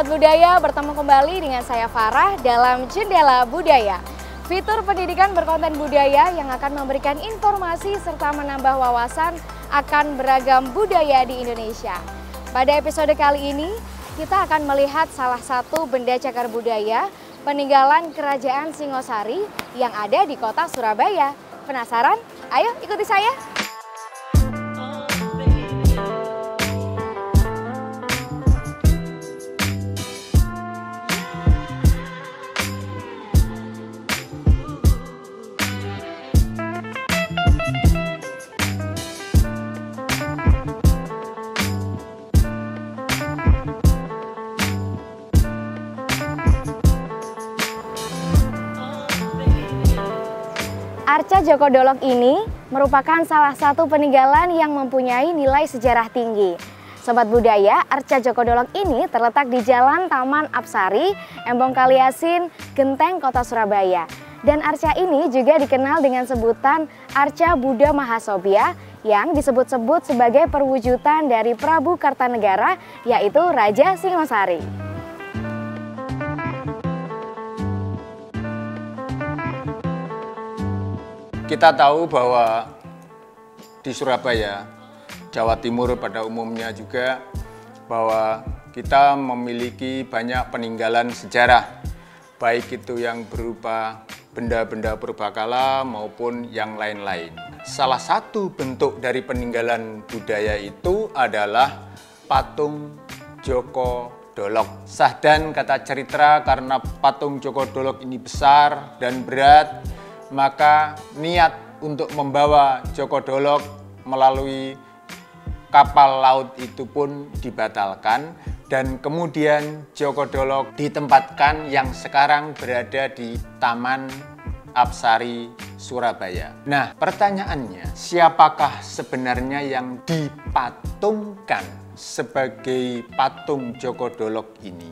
Sobat Budaya, bertemu kembali dengan saya Farah dalam Jendela Budaya. Fitur pendidikan berkonten budaya yang akan memberikan informasi serta menambah wawasan akan beragam budaya di Indonesia. Pada episode kali ini, kita akan melihat salah satu benda cagar budaya peninggalan Kerajaan Singosari yang ada di kota Surabaya. Penasaran? Ayo ikuti saya! Arca Djoko Dolok ini merupakan salah satu peninggalan yang mempunyai nilai sejarah tinggi. Sobat Budaya, Arca Djoko Dolok ini terletak di Jalan Taman Apsari, Embong Kaliasin, Genteng, Kota Surabaya. Dan arca ini juga dikenal dengan sebutan Arca Buddha Mahasobya yang disebut-sebut sebagai perwujudan dari Prabu Kartanegara, yaitu Raja Singosari. Kita tahu bahwa di Surabaya, Jawa Timur pada umumnya juga, bahwa kita memiliki banyak peninggalan sejarah, baik itu yang berupa benda-benda purbakala maupun yang lain-lain. Salah satu bentuk dari peninggalan budaya itu adalah patung Djoko Dolok. Sahdan kata cerita karena patung Djoko Dolok ini besar dan berat, maka niat untuk membawa Djoko Dolok melalui kapal laut itu pun dibatalkan, dan kemudian Djoko Dolok ditempatkan yang sekarang berada di Taman Apsari, Surabaya. Nah, pertanyaannya, siapakah sebenarnya yang dipatungkan sebagai patung Djoko Dolok ini?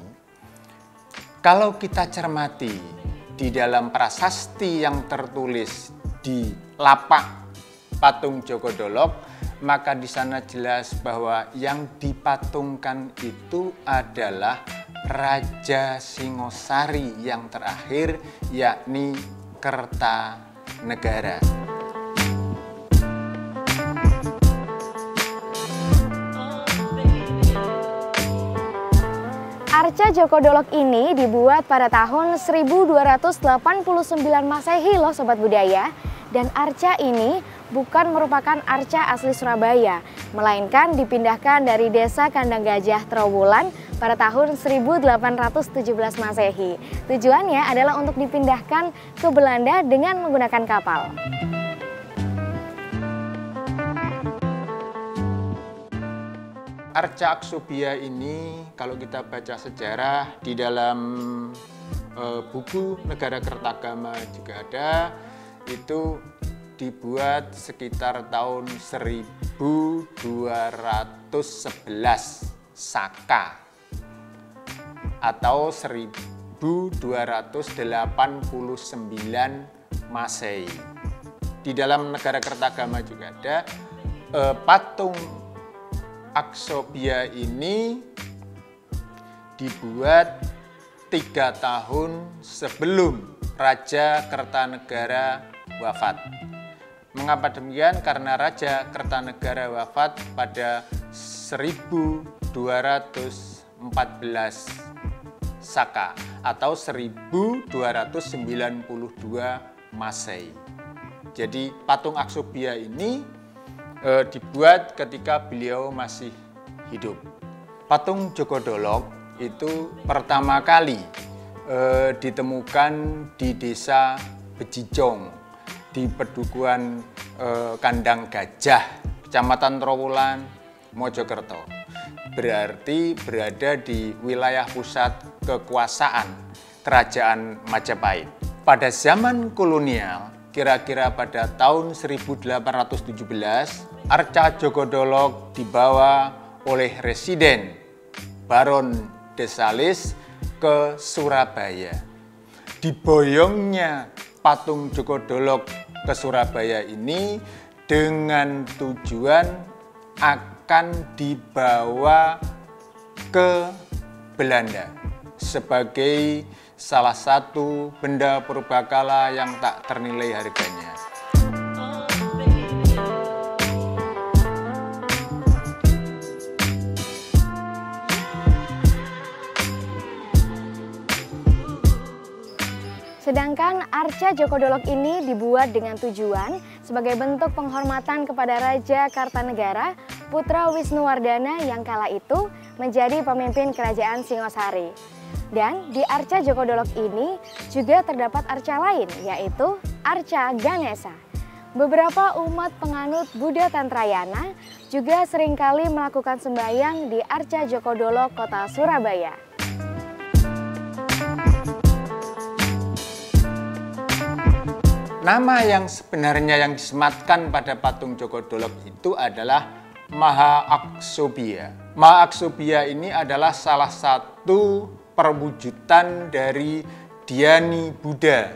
Kalau kita cermati di dalam prasasti yang tertulis di lapak patung Djoko Dolok, maka di sana jelas bahwa yang dipatungkan itu adalah Raja Singosari yang terakhir, yakni Kertanegara. Arca Djoko Dolok ini dibuat pada tahun 1289 Masehi loh Sobat Budaya. Dan arca ini bukan merupakan arca asli Surabaya, melainkan dipindahkan dari desa Kandang Gajah Trowulan pada tahun 1817 Masehi. Tujuannya adalah untuk dipindahkan ke Belanda dengan menggunakan kapal. Arca Aksobya ini kalau kita baca sejarah di dalam buku Negara Kertagama juga ada, itu dibuat sekitar tahun 1211 Saka atau 1289 Masehi. Di dalam Negara Kertagama juga ada patung Aksobya ini dibuat 3 tahun sebelum Raja Kertanegara wafat. Mengapa demikian? Karena Raja Kertanegara wafat pada 1214 Saka atau 1292 Masehi. Jadi patung Aksobya ini dibuat ketika beliau masih hidup. Patung Djoko Dolok itu pertama kali ditemukan di desa Bejijong di Pedukuhan Kandang Gajah, Kecamatan Trowulan, Mojokerto. Berarti berada di wilayah pusat kekuasaan Kerajaan Majapahit. Pada zaman kolonial, kira-kira pada tahun 1817, Arca Djoko Dolok dibawa oleh Residen Baron de Salis ke Surabaya. Diboyongnya patung Djoko Dolok ke Surabaya ini dengan tujuan akan dibawa ke Belanda sebagai salah satu benda purbakala yang tak ternilai harganya. Sedangkan arca Joko Dolog ini dibuat dengan tujuan sebagai bentuk penghormatan kepada Raja Kartanegara, putra Wisnuwardana yang kala itu menjadi pemimpin kerajaan Singosari. Dan di arca Joko Dolog ini juga terdapat arca lain, yaitu arca Ganesha. Beberapa umat penganut Buddha Tantrayana juga seringkali melakukan sembahyang di arca Joko Dolog kota Surabaya. Nama yang sebenarnya yang disematkan pada patung Joko Dolog itu adalah Mahaaksobhya. Mahaaksobhya ini adalah salah satu perwujudan dari Dhyani Buddha.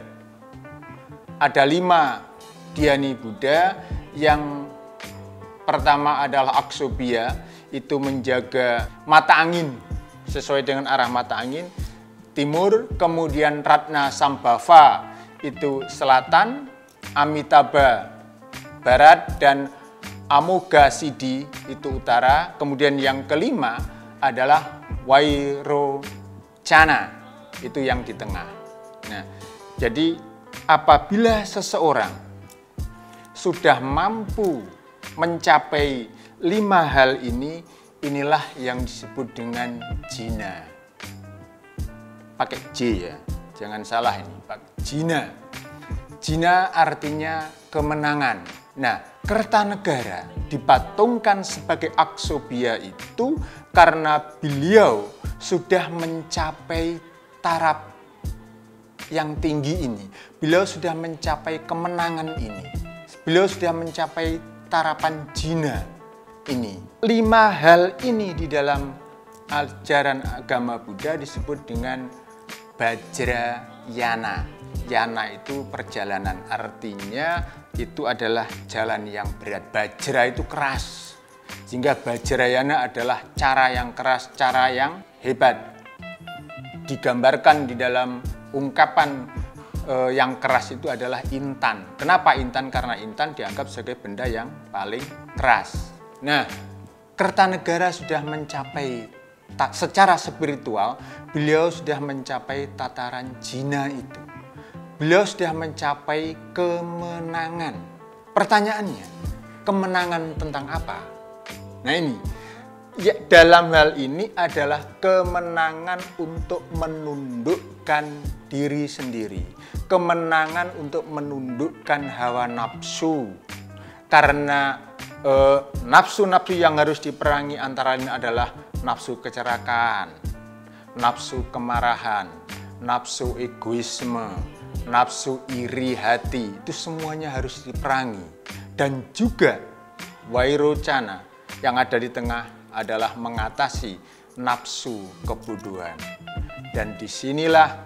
Ada 5 Dhyani Buddha. Yang pertama adalah Aksobhya, itu menjaga mata angin sesuai dengan arah mata angin timur, kemudian Ratna Sambhava itu selatan, Amitabha barat, dan Amoghasiddhi itu utara. Kemudian yang kelima adalah Vairocana, itu yang di tengah. Nah, jadi apabila seseorang sudah mampu mencapai 5 hal ini, inilah yang disebut dengan jina. Pakai J ya, jangan salah ini, pakai jina. Jina artinya kemenangan. Nah, Kertanegara dipatungkan sebagai Aksobhya itu karena beliau sudah mencapai taraf yang tinggi ini. Beliau sudah mencapai kemenangan ini. Beliau sudah mencapai tarapan jina ini. 5 hal ini di dalam ajaran agama Buddha disebut dengan Vajrayana. Yana itu perjalanan, artinya itu adalah jalan yang berat. Vajra itu keras, sehingga Vajrayana adalah cara yang keras, cara yang hebat. Digambarkan di dalam ungkapan yang keras itu adalah intan. Kenapa intan? Karena intan dianggap sebagai benda yang paling keras. Nah, Kertanegara sudah mencapai, secara spiritual, beliau sudah mencapai tataran jina itu. Beliau sudah mencapai kemenangan. Pertanyaannya, kemenangan tentang apa? Nah ini, ya, dalam hal ini adalah kemenangan untuk menundukkan diri sendiri. Kemenangan untuk menundukkan hawa nafsu. Karena nafsu-nafsu yang harus diperangi antara lain adalah nafsu kecerakaan, nafsu kemarahan, nafsu egoisme, nafsu iri hati, itu semuanya harus diperangi. Dan juga Vairocana yang ada di tengah adalah mengatasi nafsu kebodohan. Dan disinilah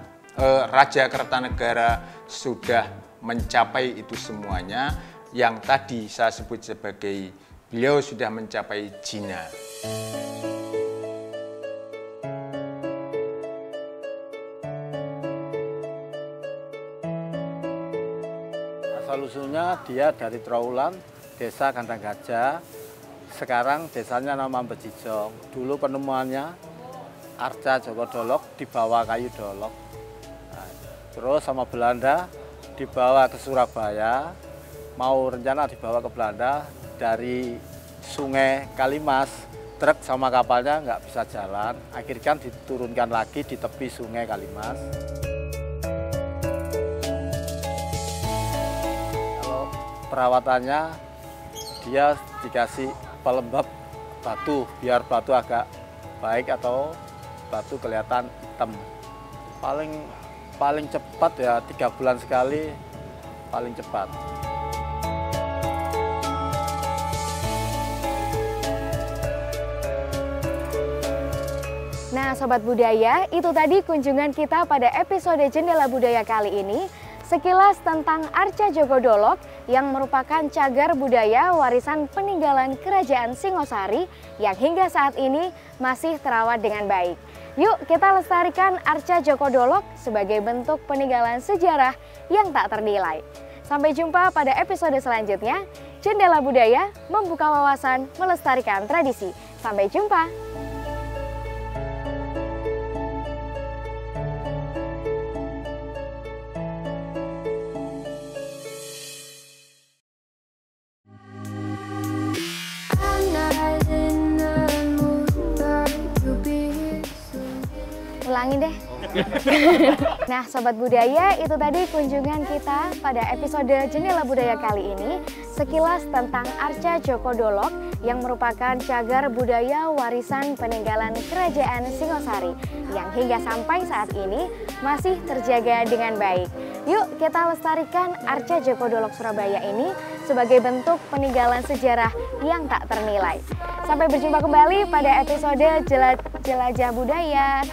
Raja Kertanegara sudah mencapai itu semuanya, yang tadi saya sebut sebagai beliau sudah mencapai jina. Asal-usulnya dia dari Trowulan, desa Kandang Gajah. Sekarang desanya nama Bejijong. Dulu penemuannya arca Joko Dolog dibawa kayu dolog. Nah, terus sama Belanda dibawa ke Surabaya. Mau rencana dibawa ke Belanda dari Sungai Kalimas. Truk sama kapalnya nggak bisa jalan. Akhirnya diturunkan lagi di tepi Sungai Kalimas. Perawatannya dia dikasih pelembab batu biar batu agak baik atau batu kelihatan hitam. Paling cepat ya 3 bulan sekali, paling cepat. Nah Sobat Budaya, itu tadi kunjungan kita pada episode Jendela Budaya kali ini. Sekilas tentang arca Joko Dolog yang merupakan cagar budaya warisan peninggalan Kerajaan Singosari yang hingga saat ini masih terawat dengan baik. Yuk kita lestarikan arca Joko Dolok sebagai bentuk peninggalan sejarah yang tak ternilai. Sampai jumpa pada episode selanjutnya. Jendela Budaya, membuka wawasan, melestarikan tradisi. Sampai jumpa. Ulangin deh. Nah, Sobat Budaya, itu tadi kunjungan kita pada episode Jendela Budaya kali ini. Sekilas tentang arca Joko Dolok yang merupakan cagar budaya warisan peninggalan Kerajaan Singosari yang hingga sampai saat ini masih terjaga dengan baik. Yuk kita lestarikan arca Joko Dolok Surabaya ini sebagai bentuk peninggalan sejarah yang tak ternilai. Sampai berjumpa kembali pada episode Jelajah Budaya.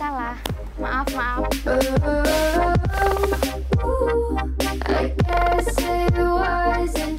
Maaf. I guess it wasn't